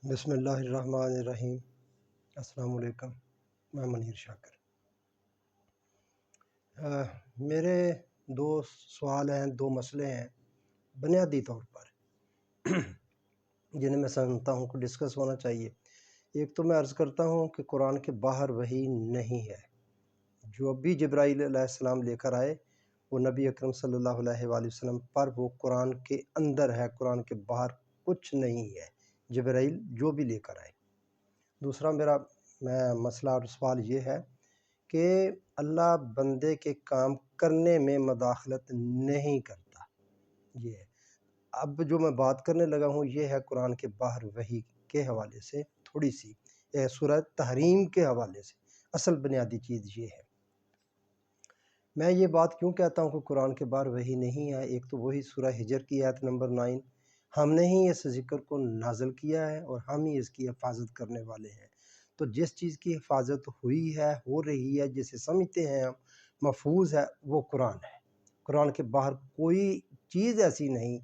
بسم اللہ الرحمن الرحیم۔ السلام علیکم، میں منیر شاکر۔ میرے دو سوال ہیں، دو مسئلے ہیں بنیادی طور پر جنہیں میں سمجھتا ہوں کہ ڈسکس ہونا چاہیے۔ ایک تو میں عرض کرتا ہوں کہ قرآن کے باہر وحی نہیں ہے۔ جو بھی جبرائیل علیہ السلام لے کر آئے وہ نبی اکرم صلی اللہ علیہ وآلہ وسلم پر وہ قرآن کے اندر ہے، قرآن کے باہر کچھ نہیں ہے۔ جبرائیل جو بھی لے کر آئے۔ دوسرا میرا مسئلہ اور سوال یہ ہے کہ اللہ بندے کے کام کرنے میں مداخلت نہیں کرتا۔ یہ ہے اب جو میں بات کرنے لگا ہوں، یہ ہے قرآن کے باہر وحی کے حوالے سے تھوڑی سی سورہ تحریم کے حوالے سے اصل بنیادی چیز یہ ہے۔ میں یہ بات کیوں کہتا ہوں کہ قرآن کے باہر وحی نہیں ہے؟ ایک تو وہی سورہ ہجر کی آیت نمبر 9، ہم نے ہی اس ذکر کو نازل کیا ہے اور ہم ہی اس کی حفاظت کرنے والے ہیں۔ تو جس چیز کی حفاظت ہوئی ہے، ہو رہی ہے، جسے سمجھتے ہیں ہم محفوظ ہے، وہ قرآن ہے۔ قرآن کے باہر کوئی چیز ایسی نہیں،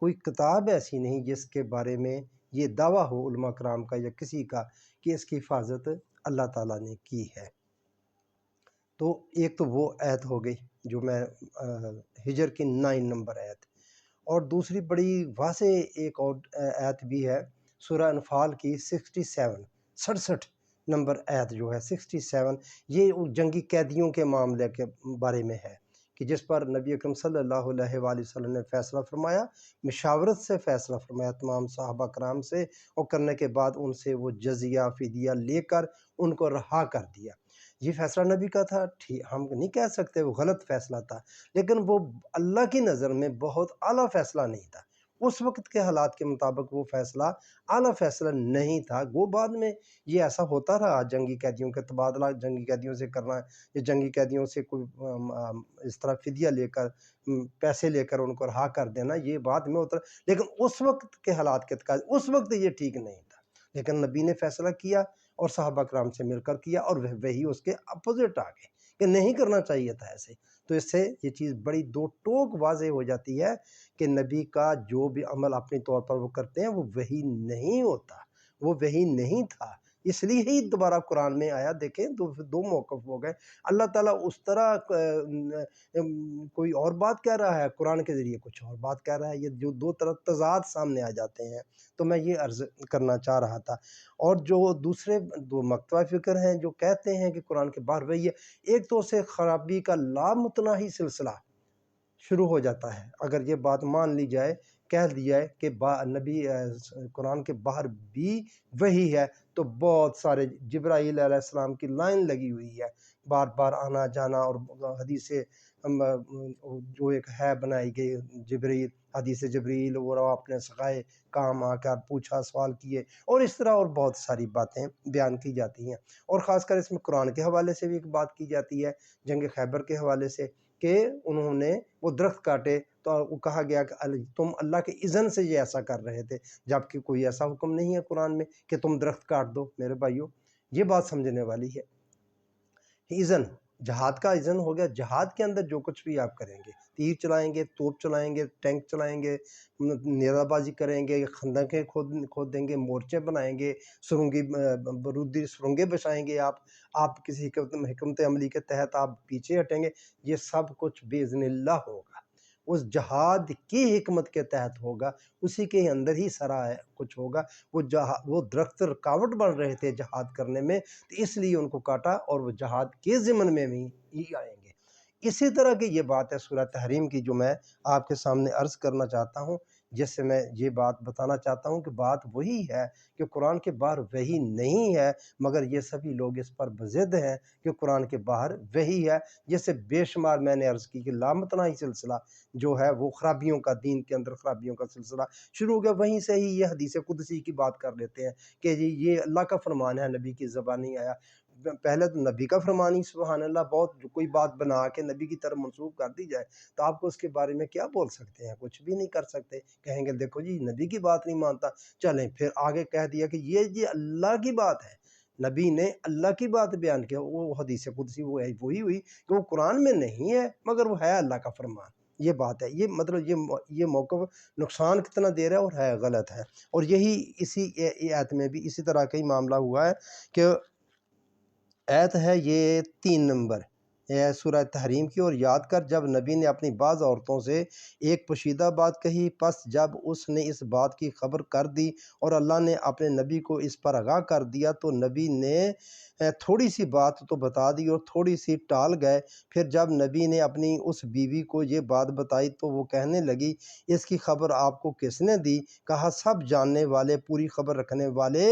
کوئی کتاب ایسی نہیں جس کے بارے میں یہ دعویٰ ہو علماء کرام کا یا کسی کا کہ اس کی حفاظت اللہ تعالیٰ نے کی ہے۔ تو ایک تو وہ آیت ہو گئی جو میں ہجر کی 9 نمبر آیت، اور دوسری بڑی واضح ایک اور آیت بھی ہے سورہ انفال کی 67 نمبر آیت جو ہے 67، یہ جنگی قیدیوں کے معاملے کے بارے میں ہے کہ جس پر نبی اکرم صلی اللہ علیہ وآلہ وسلم نے فیصلہ فرمایا، مشاورت سے فیصلہ فرمایا تمام صحابہ کرام سے، اور کرنے کے بعد ان سے وہ جزیہ فدیہ لے کر ان کو رہا کر دیا۔ یہ فیصلہ نبی کا تھا، ہم نہیں کہہ سکتے وہ غلط فیصلہ تھا، لیکن وہ اللہ کی نظر میں بہت اعلیٰ فیصلہ نہیں تھا۔ اس وقت کے حالات کے مطابق وہ فیصلہ اعلیٰ فیصلہ نہیں تھا۔ وہ بعد میں یہ ایسا ہوتا رہا، جنگی قیدیوں کے تبادلہ جنگی قیدیوں سے کرنا، یا جنگی قیدیوں سے کوئی اس طرح فدیہ لے کر پیسے لے کر ان کو رہا کر دینا، یہ بعد میں ہوتا، لیکن اس وقت کے حالات کے تقاضے، اس وقت یہ ٹھیک نہیں تھا، لیکن نبی نے فیصلہ کیا اور صحابہ کرام سے مل کر کیا، اور وہی اس کے اپوزٹ آ گئے کہ نہیں کرنا چاہیے تھا ایسے۔ تو اس سے یہ چیز بڑی دو ٹوک واضح ہو جاتی ہے کہ نبی کا جو بھی عمل اپنی طور پر وہ کرتے ہیں وہ وحی نہیں ہوتا، وہ وحی نہیں تھا، اس لیے ہی دوبارہ قرآن میں آیا۔ دیکھیں دو موقف ہو گئے، اللہ تعالیٰ اس طرح کوئی اور بات کہہ رہا ہے، قرآن کے ذریعے کچھ اور بات کہہ رہا ہے، یہ جو دو طرف تضاد سامنے آ جاتے ہیں۔ تو میں یہ عرض کرنا چاہ رہا تھا۔ اور جو دوسرے دو مکتبہ فکر ہیں جو کہتے ہیں کہ قرآن کے باہر وحی ہے، ایک تو اسے خرابی کا لامتناہی سلسلہ شروع ہو جاتا ہے اگر یہ بات مان لی جائے، کہہ دیا ہے کہ نبی قرآن کے باہر بھی وحی ہے، تو بہت سارے جبرائیل علیہ السلام کی لائن لگی ہوئی ہے، بار بار آنا جانا، اور حدیث جو ایک ہے بنائی گئی جبریل، حدیث جبریل، وہ آپ نے سکھائے کام آ کر پوچھا سوال کیے، اور اس طرح اور بہت ساری باتیں بیان کی جاتی ہیں۔ اور خاص کر اس میں قرآن کے حوالے سے بھی ایک بات کی جاتی ہے، جنگ خیبر کے حوالے سے، کہ انہوں نے وہ درخت کاٹے تو وہ کہا گیا کہ تم اللہ کے اذن سے یہ ایسا کر رہے تھے، جبکہ کوئی ایسا حکم نہیں ہے قرآن میں کہ تم درخت کاٹ دو۔ میرے بھائیوں، یہ بات سمجھنے والی ہے۔ اذن، جہاد کا اذن ہو گیا، جہاد کے اندر جو کچھ بھی آپ کریں گے، تیر چلائیں گے، توپ چلائیں گے، ٹینک چلائیں گے، نیزہ بازی کریں گے، خندقیں کھود دیں گے، مورچے بنائیں گے، سرنگی برودی سرنگیں بچائیں گے، آپ کسی حکمت عملی کے تحت آپ پیچھے ہٹیں گے، یہ سب کچھ باذن اللہ ہوگا، اس جہاد کی حکمت کے تحت ہوگا، اسی کے اندر ہی سارا کچھ ہوگا۔ وہ درخت رکاوٹ بن رہے تھے جہاد کرنے میں، تو اس لیے ان کو کاٹا، اور وہ جہاد کے ضمن میں بھی ہی آئیں گے۔ اسی طرح کی یہ بات ہے سورہ تحریم کی جو میں آپ کے سامنے عرض کرنا چاہتا ہوں، جس سے میں یہ بات بتانا چاہتا ہوں کہ بات وہی ہے کہ قرآن کے باہر وحی نہیں ہے، مگر یہ سبھی لوگ اس پر بضد ہیں کہ قرآن کے باہر وحی ہے، جس سے بے شمار میں نے عرض کی کہ لامتناہی سلسلہ جو ہے وہ خرابیوں کا، دین کے اندر خرابیوں کا سلسلہ شروع ہو گیا۔ وہیں سے ہی یہ حدیث قدسی کی بات کر لیتے ہیں کہ جی یہ اللہ کا فرمان ہے، نبی کی زبان نہیں آیا۔ پہلے تو نبی کا فرمان ہی سبحان اللہ، بہت کوئی بات بنا کے نبی کی طرف منسوخ کر دی جائے تو آپ کو اس کے بارے میں کیا بول سکتے ہیں؟ کچھ بھی نہیں کر سکتے، کہیں گے دیکھو جی نبی کی بات نہیں مانتا، چلیں پھر آگے کہہ دیا کہ یہ اللہ کی بات ہے، نبی نے اللہ کی بات بیان کیا، وہ حدیث قدسی وہ وہی ہوئی کہ وہ قرآن میں نہیں ہے، مگر وہ ہے اللہ کا فرمان۔ یہ بات ہے، یہ مطلب یہ موقف نقصان کتنا دے رہا ہے اور ہے غلط ہے۔ اور یہی اسی آیت میں بھی اسی طرح کا ہی معاملہ ہوا ہے کہ آیت ہے یہ 3 نمبر ہے سورہ تحریم کی، اور یاد کر جب نبی نے اپنی بعض عورتوں سے ایک پوشیدہ بات کہی، پس جب اس نے اس بات کی خبر کر دی اور اللہ نے اپنے نبی کو اس پر آگاہ کر دیا تو نبی نے تھوڑی سی بات تو بتا دی اور تھوڑی سی ٹال گئے۔ پھر جب نبی نے اپنی اس بیوی کو یہ بات بتائی تو وہ کہنے لگی اس کی خبر آپ کو کس نے دی؟ کہا سب جاننے والے، پوری خبر رکھنے والے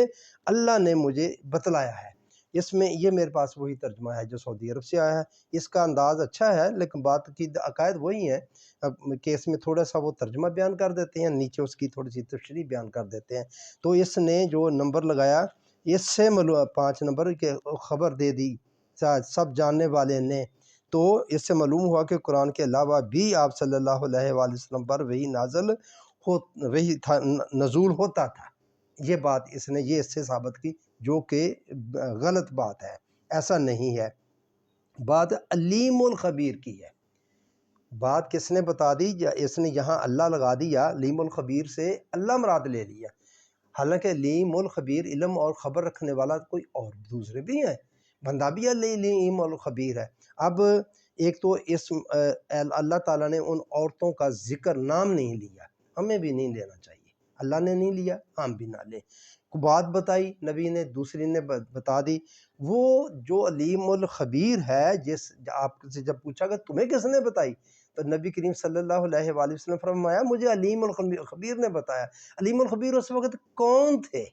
اللہ نے مجھے بتلایا ہے۔ اس میں یہ میرے پاس وہی ترجمہ ہے جو سعودی عرب سے آیا ہے، اس کا انداز اچھا ہے لیکن بات کی عقائد وہی ہیں کہ اس میں تھوڑا سا وہ ترجمہ بیان کر دیتے ہیں، نیچے اس کی تھوڑی سی تشریح بیان کر دیتے ہیں۔ تو اس نے جو نمبر لگایا اس سے 5 نمبر کے خبر دے دی سب جاننے والے نے، تو اس سے معلوم ہوا کہ قرآن کے علاوہ بھی آپ صلی اللہ علیہ وآلہ وسلم پر وہی نزول ہوتا تھا۔ یہ بات اس نے یہ اس سے ثابت کی جو کہ غلط بات ہے، ایسا نہیں ہے۔ بات علیم الخبیر کی ہے، بات کس نے بتا دی؟ اس نے یہاں اللہ لگا دیا، علیم الخبیر سے اللہ مراد لے لیا، حالانکہ علیم الخبیر علم اور خبر رکھنے والا کوئی اور دوسرے بھی ہیں، بندہ بھی علیم الخبیر ہے۔ اب ایک تو اس اللہ تعالیٰ نے ان عورتوں کا ذکر نام نہیں لیا، ہمیں بھی نہیں لینا چاہیے، اللہ نے نہیں لیا ہم بھی نہ لیں۔ بات بتائی نبی نے، دوسری نے بتا دی۔ وہ جو علیم الخبیر ہے، جس آپ سے جب پوچھا کہ تمہیں کس نے بتائی تو نبی کریم صلی اللہ علیہ وآلہ وسلم فرمایا مجھے علیم الخبیر نے بتایا۔ علیم الخبیر اس وقت کون تھے؟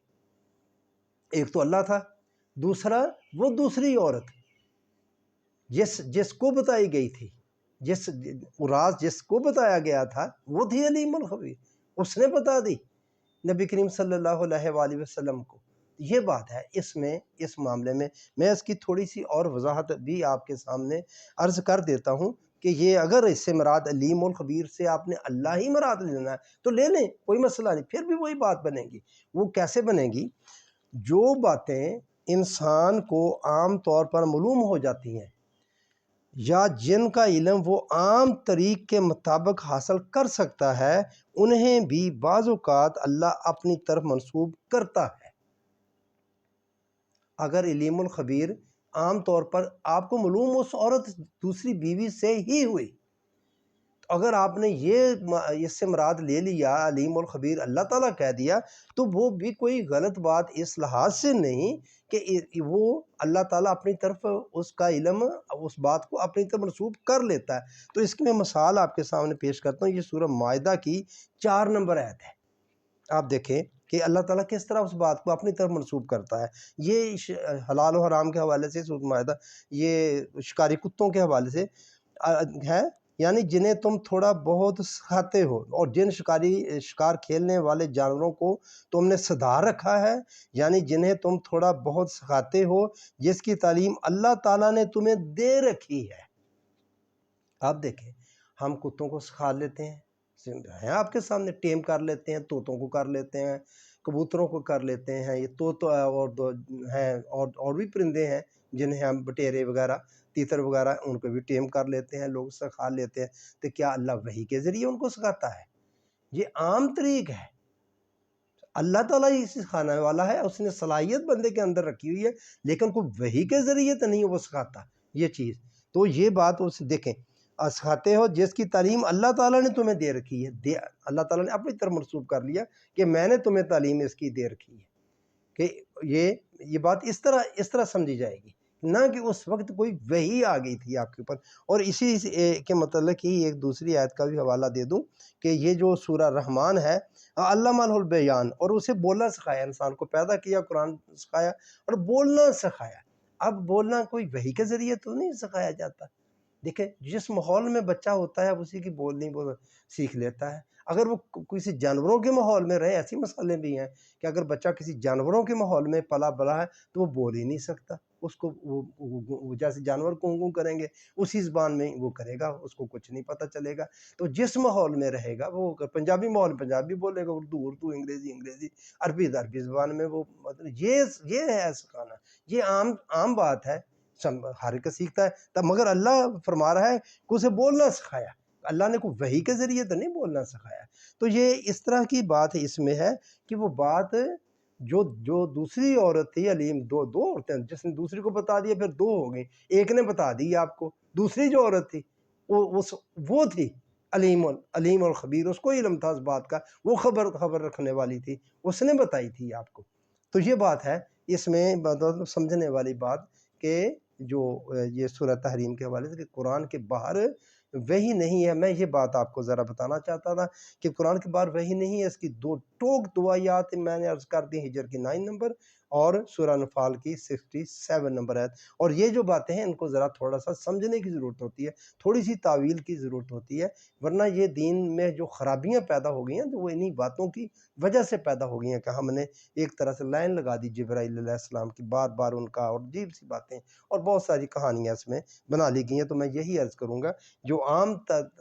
ایک تو اللہ تھا، دوسرا وہ دوسری عورت جس کو بتائی گئی تھی، راز جس کو بتایا گیا تھا وہ تھی علیم الخبیر، اس نے بتا دی نبی کریم صلی اللہ علیہ وآلہ وسلم کو۔ یہ بات ہے اس معاملے میں اس کی تھوڑی سی اور وضاحت بھی آپ کے سامنے عرض کر دیتا ہوں کہ یہ اگر اس سے مراد علیم الخبیر سے آپ نے اللہ ہی مراد لینا ہے تو لے لیں، کوئی مسئلہ نہیں، پھر بھی وہی بات بنے گی۔ وہ کیسے بنے گی؟ جو باتیں انسان کو عام طور پر معلوم ہو جاتی ہیں یا جن کا علم وہ عام طریق کے مطابق حاصل کر سکتا ہے، انہیں بھی بعض اوقات اللہ اپنی طرف منسوب کرتا ہے۔ اگر علیم الخبیر عام طور پر آپ کو معلوم اس عورت دوسری بیوی سے ہی ہوئی، تو اگر آپ نے اس سے مراد لے لیا علیم الخبیر اللہ تعالیٰ کہہ دیا تو وہ بھی کوئی غلط بات اس لحاظ سے نہیں کہ وہ اللہ تعالیٰ اپنی طرف اس کا علم اس بات کو اپنی طرف منسوب کر لیتا ہے۔ تو اس کی میں مثال آپ کے سامنے پیش کرتا ہوں، یہ سورہ مائدہ کی 4 نمبر آیت ہے۔ آپ دیکھیں کہ اللہ تعالیٰ کس طرح اس بات کو اپنی طرف منسوب کرتا ہے۔ یہ حلال و حرام کے حوالے سے سورہ مائدہ، یہ شکاری کتوں کے حوالے سے ہے، یعنی جنہیں تم تھوڑا بہت سکھاتے ہو، اور جن شکار کھیلنے والے جانوروں کو تم نے سدھار رکھا ہے، یعنی جنہیں تم تھوڑا بہت سکھاتے ہو، جس کی تعلیم اللہ تعالیٰ نے تمہیں دے رکھی ہے۔ آپ دیکھیں ہم کتوں کو سکھا لیتے ہیں آپ کے سامنے، ٹیم کر لیتے ہیں، طوطوں کو کر لیتے ہیں، کبوتروں کو کر لیتے ہیں، یہ اور بھی پرندے ہیں جنہیں ہم بٹیرے وغیرہ، تیتر وغیرہ، ان کو بھی ٹیم کر لیتے ہیں، لوگ سکھا لیتے ہیں۔ تو کیا اللہ وحی کے ذریعے ان کو سکھاتا ہے؟ یہ عام طریق ہے، اللہ تعالیٰ ہی سکھانے والا ہے، اس نے صلاحیت بندے کے اندر رکھی ہوئی ہے، لیکن کوئی وحی کے ذریعے تو نہیں وہ سکھاتا یہ چیز۔ تو یہ بات اسے دیکھیں، سکھاتے ہو جس کی تعلیم اللہ تعالیٰ نے تمہیں دے رکھی ہے، اللہ تعالیٰ نے اپنی طرف منسوب کر لیا کہ میں نے تمہیں تعلیم اس کی دے رکھی ہے، کہ یہ بات اس طرح سمجھی جائے گی، نہ کہ اس وقت کوئی وحی آ گئی تھی آپ کے اوپر۔ اور اسی کے متعلق ہی ایک دوسری آیت کا بھی حوالہ دے دوں کہ یہ جو سورہ رحمان ہے، علمہ البیان، اور اسے بولنا سکھایا، انسان کو پیدا کیا، قرآن سکھایا اور بولنا سکھایا۔ اب بولنا کوئی وحی کے ذریعے تو نہیں سکھایا جاتا۔ دیکھیں جس ماحول میں بچہ ہوتا ہے اسی کی بولنی وہ سیکھ لیتا ہے۔ اگر وہ کسی جانوروں کے ماحول میں رہے، ایسی مسئلے بھی ہیں کہ اگر بچہ کسی جانوروں کے ماحول میں پلا بڑھا ہے تو وہ بول ہی نہیں سکتا، اس کو وہ جیسے جانور کو کریں گے اسی زبان میں وہ کرے گا، اس کو کچھ نہیں پتہ چلے گا۔ تو جس ماحول میں رہے گا، وہ پنجابی ماحول میں پنجابی بولے گا، اردو انگریزی، عربی زبان میں، وہ مطلب یہ ہے سکھانا، یہ عام بات ہے، ہر ایک سیکھتا ہے تب، مگر اللہ فرما رہا ہے کہ اسے بولنا سکھایا، اللہ نے کوئی وحی کے ذریعے تو نہیں بولنا سکھایا۔ تو یہ اس طرح کی بات اس میں ہے کہ وہ بات جو دوسری عورت تھی علیم، دو عورتیں، جس نے دوسری کو بتا دیا پھر دو ہو گئی، ایک نے بتا دی آپ کو، دوسری جو عورت تھی وہ تھی علیم اور خبیر، اس کو علم تھا اس بات کا، وہ خبر رکھنے والی تھی، اس نے بتائی تھی آپ کو۔ تو یہ بات ہے اس میں سمجھنے والی بات کہ جو یہ سورہ تحریم کے حوالے سے کہ قرآن کے باہر وہی نہیں ہے۔ میں یہ بات آپ کو ذرا بتانا چاہتا تھا کہ قرآن کے باہر وہی نہیں ہے۔ اس کی دو آیات میں نے عرض کر دی، ہجر کی 9 نمبر اور سورہ انفال کی 67 نمبر آیت۔ اور یہ جو باتیں ہیں ان کو ذرا تھوڑا سا سمجھنے کی ضرورت ہوتی ہے، تھوڑی سی تعویل کی ضرورت ہوتی ہے، ورنہ یہ دین میں جو خرابیاں پیدا ہو گئی ہیں تو وہ انہی باتوں کی وجہ سے پیدا ہو گئی ہیں کہ ہم نے ایک طرح سے لائن لگا دی جبرائیل علیہ السلام کی، بار بار ان کا، اور عجیب سی باتیں اور بہت ساری کہانیاں اس میں بنا لی گئی ہیں۔ تو میں یہی عرض کروں گا جو عام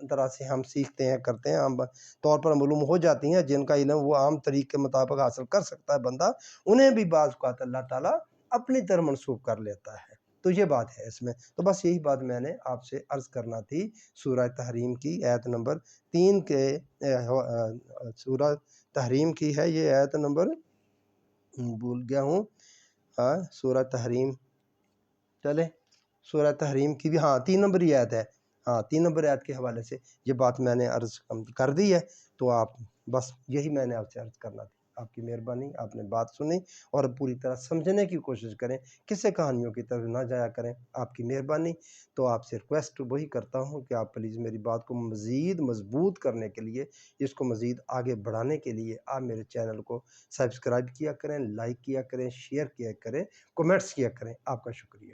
طرح سے ہم سیکھتے ہیں، کرتے ہیں، عام طور پر معلوم ہو جاتی ہیں، جن کا علم وہ عام طریق کے مطابق حاصل کر سکتا ہے بندہ، انہیں بھی بعض اوقات اللہ تعالیٰ اپنی طرف منسوب کر لیتا ہے۔ تو یہ بات ہے اس میں۔ تو بس یہی بات میں نے آپ سے عرض کرنا تھی۔ سورہ تحریم کی آیت نمبر 3 کے سورہ تحریم کی ہے یہ آیت نمبر، بھول گیا ہوں، سورہ تحریم، چلے سورہ تحریم کی بھی 3 نمبر ہی آیت ہے، 3 نمبر آیت کے حوالے سے یہ بات میں نے عرض کر دی ہے۔ تو آپ بس یہی میں نے آپ سے عرض کرنا تھی۔ آپ کی مہربانی، آپ نے بات سنی اور پوری طرح سمجھنے کی کوشش کریں، قصے کہانیوں کی طرف نہ جایا کریں، آپ کی مہربانی۔ تو آپ سے ریکویسٹ وہی کرتا ہوں کہ آپ پلیز میری بات کو مزید مضبوط کرنے کے لیے، اس کو مزید آگے بڑھانے کے لیے آپ میرے چینل کو سبسکرائب کیا کریں، لائک کیا کریں، شیئر کیا کریں، کومنٹس کیا کریں۔ آپ کا شکریہ۔